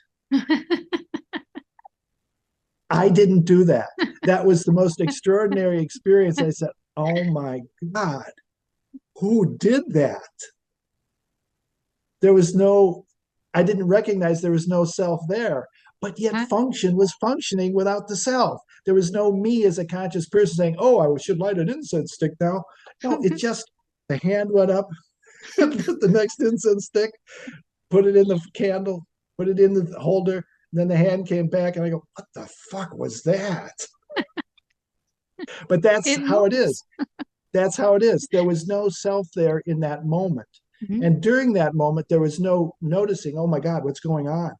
I didn't do that. That was the most extraordinary experience. I said, oh my God, who did that? There was no, I didn't recognize there was no self there, but yet Huh? function was functioning without the self. There was no me as a conscious person saying, oh, I should light an incense stick now. No, it just, the hand went up, the next incense stick, put it in the candle, put it in the holder. Then the hand came back, and I go, what the fuck was that? But that's It how it moves. is. That's how it is. There was no self there in that moment. Mhm. And during that moment, there was no noticing, oh my God, what's going on?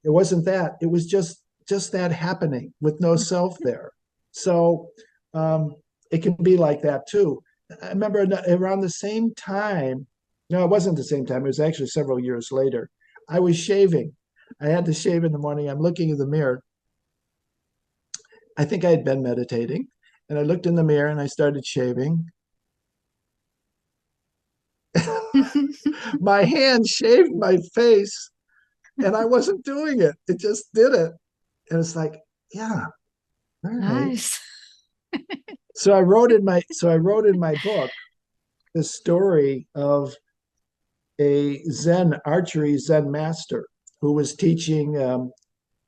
It wasn't that. It was just that happening with no self there. So it can be like that too. I remember around the same time, no, it wasn't the same time. It was actually several years later. I was shaving. I had to shave in the morning. I'm looking in the mirror. I think I had been meditating. And I looked in the mirror and I started shaving. My hand shaved my face and I wasn't doing it. It just did it. And it's like, yeah, all right. Nice. I wrote in my book the story of a Zen master who was teaching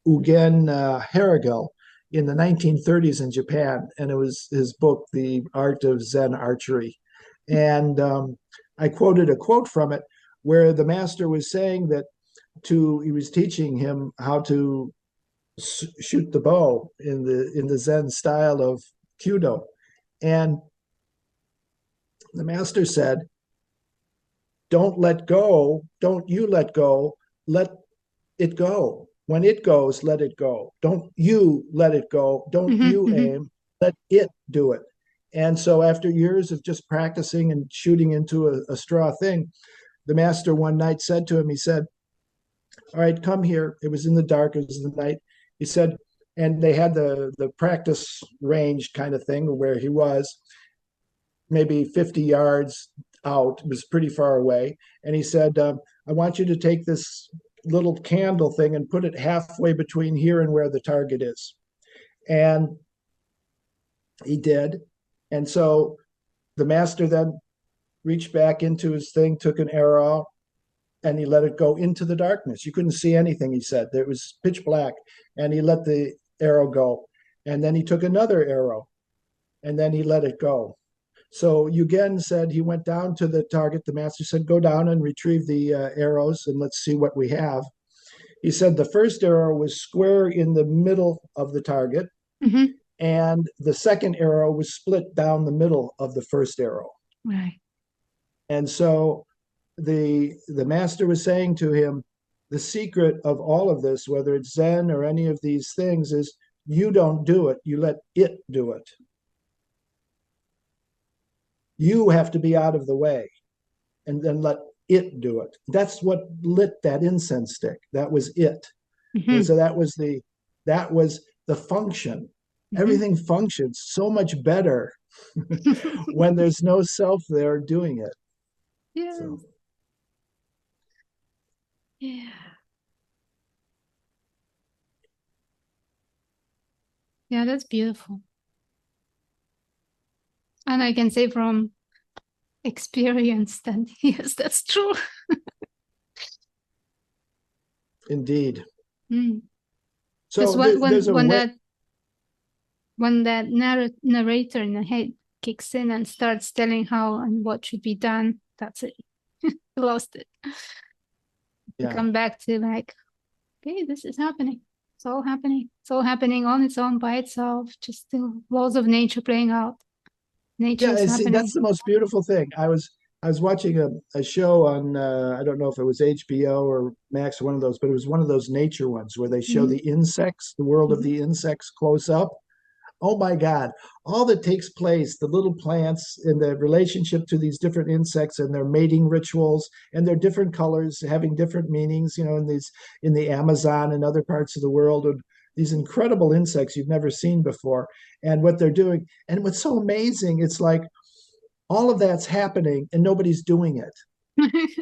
Ugen Harrigal in the 1930s in Japan, and it was his book, The Art of Zen Archery. And I quoted a quote from it where the master was saying that he was teaching him how to shoot the bow in the Zen style of Kyudo, and the master said, "Don't let go. Don't you let go. Let it go. When it goes, let it go. Don't you let it go. Don't Mhm, you mhm, aim. Let it do it." And so, after years of just practicing and shooting into a straw thing, the master one night said to him, he said, "All right, come here." It was in the dark, it was the night. He said, and they had the practice range kind of thing where he was maybe 50 yards out. It was pretty far away. And he said, "I want you to take this little candle thing and put it halfway between here and where the target is." And he did. And so the master then reached back into his thing, took an arrow, and he let it go into the darkness. You couldn't see anything, he said. It was pitch black. And he let the arrow go. And then he took another arrow, and then he let it go. So Yugen said he went down to the target. The master said, "Go down and retrieve the arrows and let's see what we have." He said the first arrow was square in the middle of the target, mhm. and the second arrow was split down the middle of the first arrow. Right. And so the master was saying to him, the secret of all of this, whether it's Zen or any of these things, is you don't do it, you let it do it. You have to be out of the way and then let it do it. That's what lit that incense stick. That was it. And Mhm, so that was the function. mhm. Everything functions so much better when there's no self there doing it. So Yes. Yeah. Yeah, that's beautiful. And I can say from experience that yes, that's true. indeed. Mm. Because So there's a way. when that narrator in the head kicks in and starts telling how and what should be done, that's it. You lost it. You Yeah. come back to like, okay, this is happening. It's all happening. It's all happening on its own by itself. Just the laws of nature playing out. Nature Yeah, is and see, that's happening. the most beautiful thing. I was watching a show on I don't know if it was HBO or Max, one of those, but it was one of those nature ones where they show Mm-hmm. the insects, the world of Mm-hmm. the insects close up. Oh my God, all that takes place, the little plants and the relationship to these different insects and their mating rituals and their different colors having different meanings, in the Amazon and other parts of the world, and these incredible insects you've never seen before and what they're doing. And what's so amazing, it's like all of that's happening and nobody's doing it.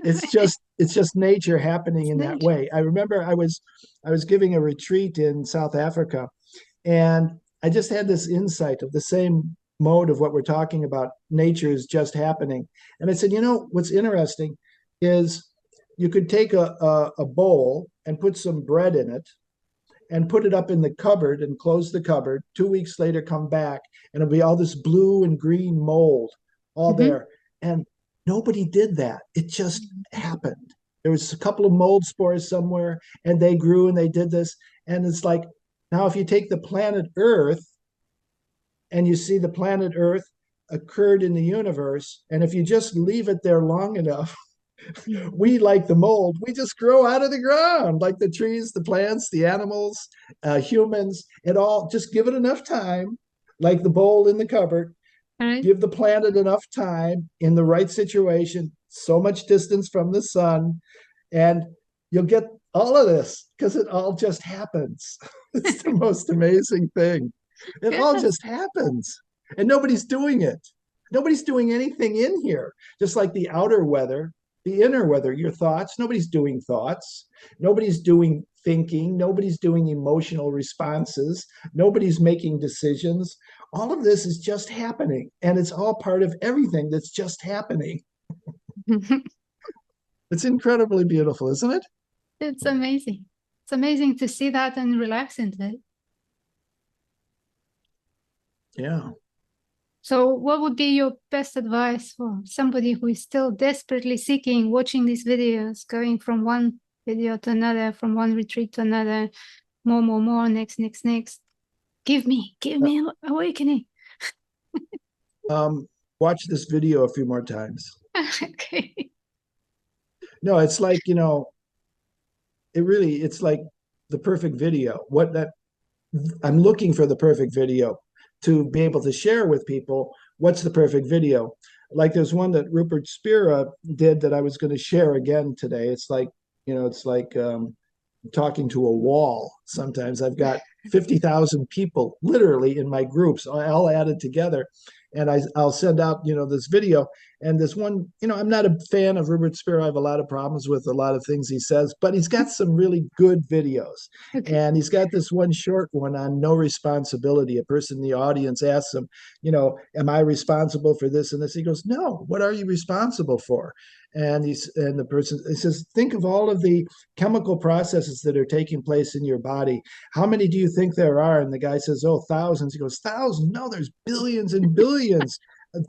It's just nature happening It's in that nature. way. I remember I was giving a retreat in South Africa, and I just had this insight of the same mode of what we're talking about. Nature is just happening. And I said, what's interesting is you could take a bowl and put some bread in it and put it up in the cupboard and close the cupboard. 2 weeks later, come back and it'll be all this blue and green mold all Mm-hmm. there. And nobody did that. It just happened. There was a couple of mold spores somewhere and they grew and they did this. And it's like, now if you take the planet Earth and you see the planet Earth occurred in the universe, and if you just leave it there long enough, we, like the mold, we just grow out of the ground, like the trees, the plants, the animals, humans. It all, just give it enough time, like the bowl in the cupboard. All right. Give the planet enough time in the right situation, so much distance from the sun, and you'll get all of this because it all just happens. It's the most amazing thing. It all Yes. just happens, and nobody's doing it. Nobody's doing anything in here. Just like the outer weather, the inner weather, your thoughts. Nobody's doing thoughts. Nobody's doing thinking. Nobody's doing emotional responses. Nobody's making decisions. all of this is just happening, and it's all part of everything that's just happening. It's incredibly beautiful, isn't it? It's amazing. It's amazing to see that and relax into it. Yeah. So, what would be your best advice for somebody who is still desperately seeking, watching these videos, going from one video to another, from one retreat to another, more, next? Give me awakening. Um, Watch this video a few more times. Okay. No, it's like, it's like the perfect video. What that I'm looking for the perfect video to be able to share with people. What's the perfect video? Like there's one that Rupert Spira did that I was going to share again today. It's like, it's like talking to a wall. Sometimes I've got 50,000 people literally in my groups, all added together. And I'll send out, this video. And this one, I'm not a fan of Rupert Spira. I have a lot of problems with a lot of things he says, but he's got some really good videos. Okay. And he's got this one short one on no responsibility. A person in the audience asks him, am I responsible for this and this? He goes, no, what are you responsible for? And the person, he says, think of all of the chemical processes that are taking place in your body. How many do you think there are? And the guy says, oh, thousands. He goes, thousands? No, there's billions and billions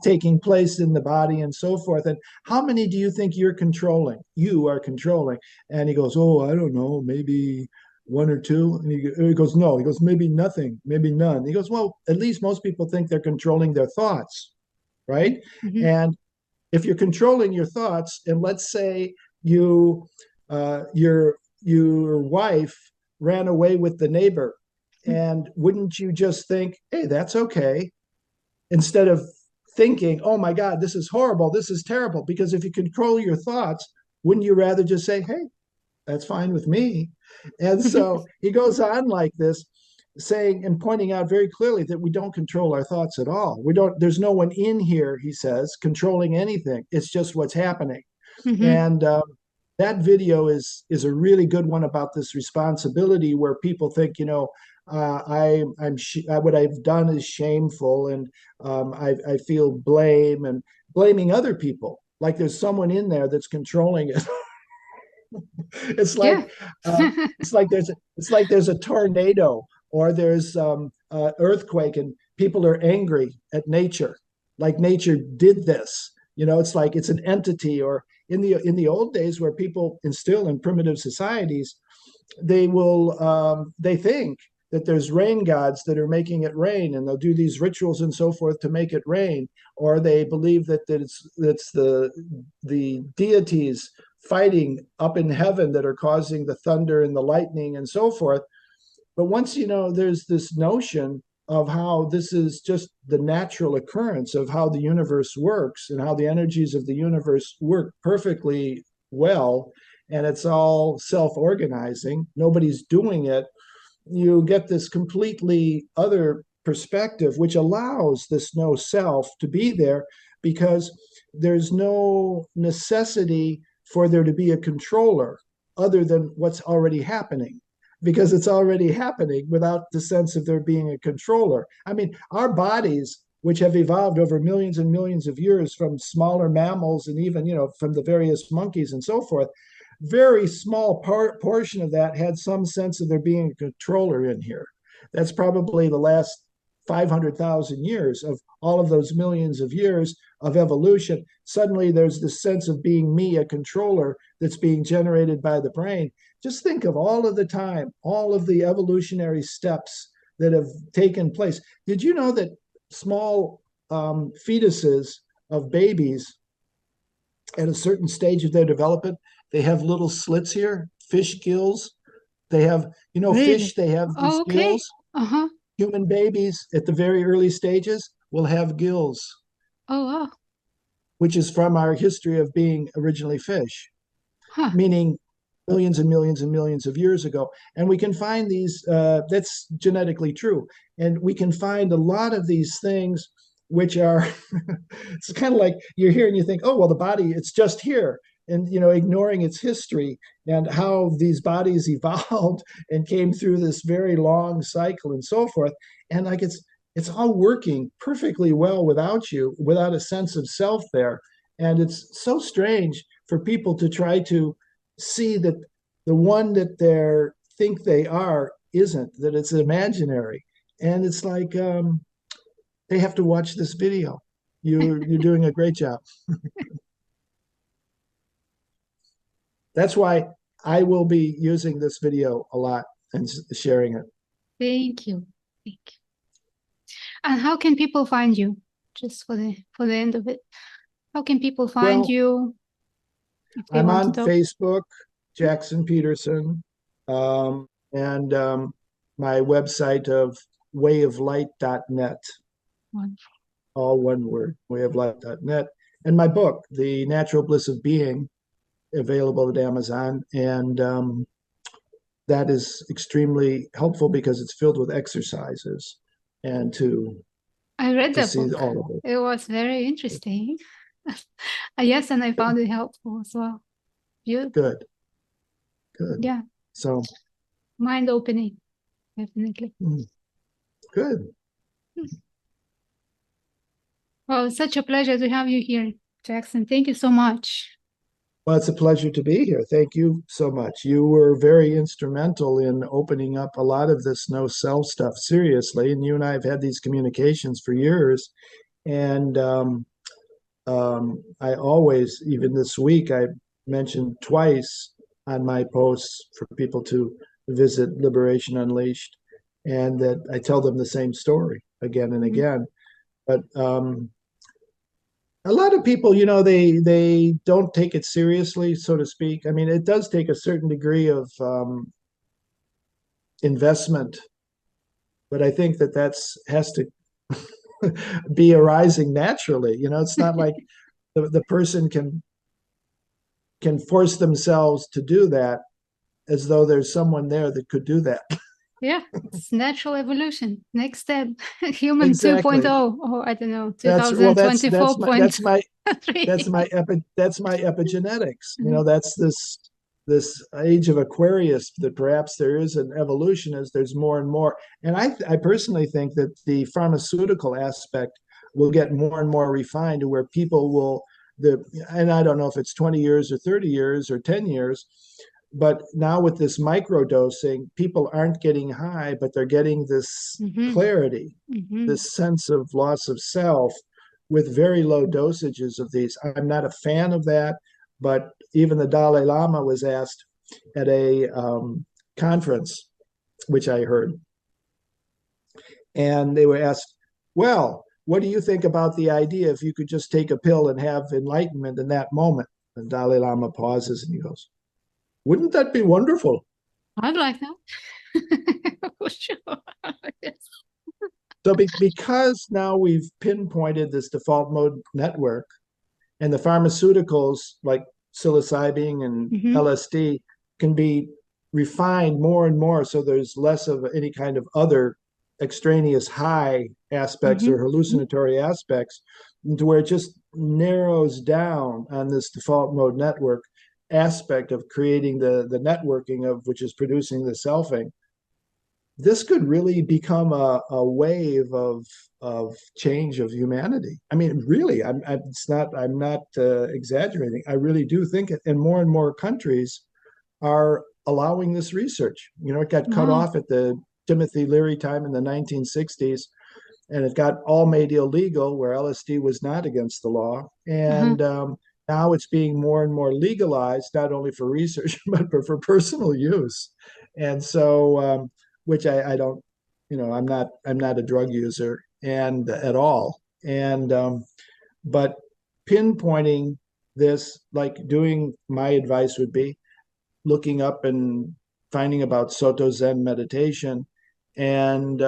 taking place in the body and so forth. And how many do you think you are controlling? And he goes, oh, I don't know, maybe one or two. And he goes, no. He goes, maybe nothing, maybe none. He goes, well, at least most people think they're controlling their thoughts, right? Mm-hmm. And if you're controlling your thoughts, and let's say your wife ran away with the neighbor, and wouldn't you just think, hey, that's okay, instead of thinking, oh my God, this is horrible, this is terrible? Because if you control your thoughts, wouldn't you rather just say, hey, that's fine with me? And so he goes on like this, saying and pointing out very clearly that we don't control our thoughts at all. There's no one in here, he says, controlling anything. It's just what's happening. Mm-hmm. And that video is a really good one about this responsibility, where people think, what I've done is shameful, and I feel blame and blaming other people, like there's someone in there that's controlling it. It's like it's like there's a tornado, or there's earthquake, and people are angry at nature, like nature did this. It's like it's an entity. Or in the old days, where people instill in primitive societies, they think that there's rain gods that are making it rain, and they'll do these rituals and so forth to make it rain. Or they believe that it's the deities fighting up in heaven that are causing the thunder and the lightning and so forth. But once there's this notion of how this is just the natural occurrence of how the universe works, and how the energies of the universe work perfectly well, and it's all self-organizing, nobody's doing it, you get this completely other perspective, which allows this no self to be there, because there's no necessity for there to be a controller other than what's already happening, because it's already happening without the sense of there being a controller. I mean, our bodies, which have evolved over millions and millions of years from smaller mammals, and even, from the various monkeys and so forth, very small portion of that had some sense of there being a controller in here. That's probably the last 500,000 years of all of those millions of years of evolution. Suddenly there's this sense of being me, a controller that's being generated by the brain. Just think of all of the time, all of the evolutionary steps that have taken place. Did you know that small fetuses of babies, at a certain stage of their development, they have little slits here, fish gills? They have, Really? fish, they have these Oh, okay. gills. Uh-huh. Human babies at the very early stages will have gills, Oh, wow. which is from our history of being originally fish, Huh. meaning millions and millions and millions of years ago. And we can find these, that's genetically true. And we can find a lot of these things which are, it's kind of like you're here and you think, oh, well, the body, it's just here. And, ignoring its history and how these bodies evolved and came through this very long cycle and so forth. And like it's all working perfectly well without you, without a sense of self there. And it's so strange for people to try to see that the one that they think they are isn't, that it's imaginary. And it's like they have to watch this video. You're doing a great job. That's why I will be using this video a lot and sharing it. Thank you. Thank you. And how can people find you? Just for the end of it. How can people find Well, you if they I'm want to on talk? Facebook, Jackson Peterson, and my website of wayoflight.net, Wonderful. all one word, wayoflight.net, and my book, The Natural Bliss of Being, available at Amazon. And that is extremely helpful because it's filled with exercises and I read to that see book. all of it. It was very interesting. Yes, and I found it helpful as well. Beautiful. Good, good. Yeah, So, mind opening, definitely. good. Well, it's such a pleasure to have you here, Jackson. Thank you so much. Well, it's a pleasure to be here. Thank you so much. You were very instrumental in opening up a lot of this no self stuff seriously. And you and I have had these communications for years. And I always, even this week, I mentioned twice on my posts for people to visit Liberation Unleashed, and that I tell them the same story again and Mhm. again. But a lot of people, they don't take it seriously, so to speak. I mean, it does take a certain degree of investment, but I think that has to be arising naturally. It's not like the person can force themselves to do that as though there's someone there that could do that. Yeah, it's natural evolution. Next step, human Exactly. 2.0, or I don't know, That's well. That's my 2024.3. that's my epigenetics. Mhm. That's this age of Aquarius, that perhaps there is an evolution as there's more and more. And I personally think that the pharmaceutical aspect will get more and more refined to where people will and I don't know if it's 20 years or 30 years or 10 years, but now with this micro dosing, people aren't getting high, but they're getting this Mhm. clarity, Mhm. this sense of loss of self with very low dosages of these. I'm not a fan of that, but even the Dalai Lama was asked at a conference, which I heard, and they were asked, well, what do you think about the idea if you could just take a pill and have enlightenment in that moment? And Dalai Lama pauses and he goes, wouldn't that be wonderful? I'd like that. For sure. Yes. So because now we've pinpointed this default mode network, and the pharmaceuticals like psilocybin and Mhm. LSD can be refined more and more, so there's less of any kind of other extraneous high aspects or Mhm. Mhm. hallucinatory aspects, to where it just narrows down on this default mode network aspect of creating the networking of which is producing the selfing. This could really become a wave of change of humanity. I mean, really, I'm not exaggerating. I really do think it, and more countries are allowing this research. It got cut Wow. off at the Timothy Leary time in the 1960s, and it got all made illegal where LSD was not against the law. Uh-huh. And now it's being more and more legalized, not only for research, but for personal use. And so, which I don't, I'm not a drug user and at all. And, but pinpointing this, like doing my advice would be looking up and finding about Soto Zen meditation and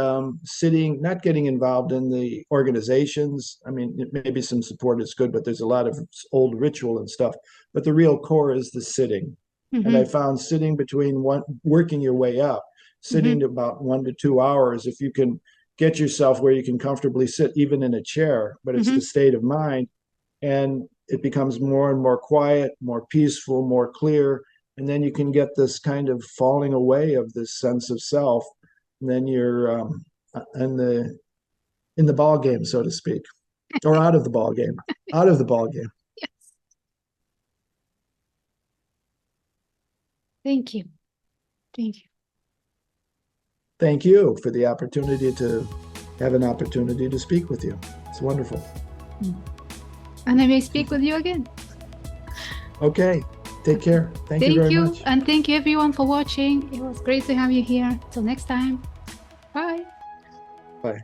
sitting, not getting involved in the organizations. I mean, maybe some support is good, but there's a lot of old ritual and stuff. But the real core is the sitting. And I Mhm. found sitting between working your way up, sitting Mhm. to about 1 to 2 hours, if you can get yourself where you can comfortably sit, even in a chair, but it's the Mhm. state of mind. And it becomes more and more quiet, more peaceful, more clear. And then you can get this kind of falling away of this sense of self. And then you're, and in the ball game, so to speak, or out of the ball game, out of the ball game. Yes. Thank you. Thank you. Thank you for the opportunity to have an opportunity to speak with you. It's wonderful. And I may speak with you again. Okay. Take care. Thank you very much. And thank you everyone for watching. It was great to have you here. Till next time. Bye. Bye.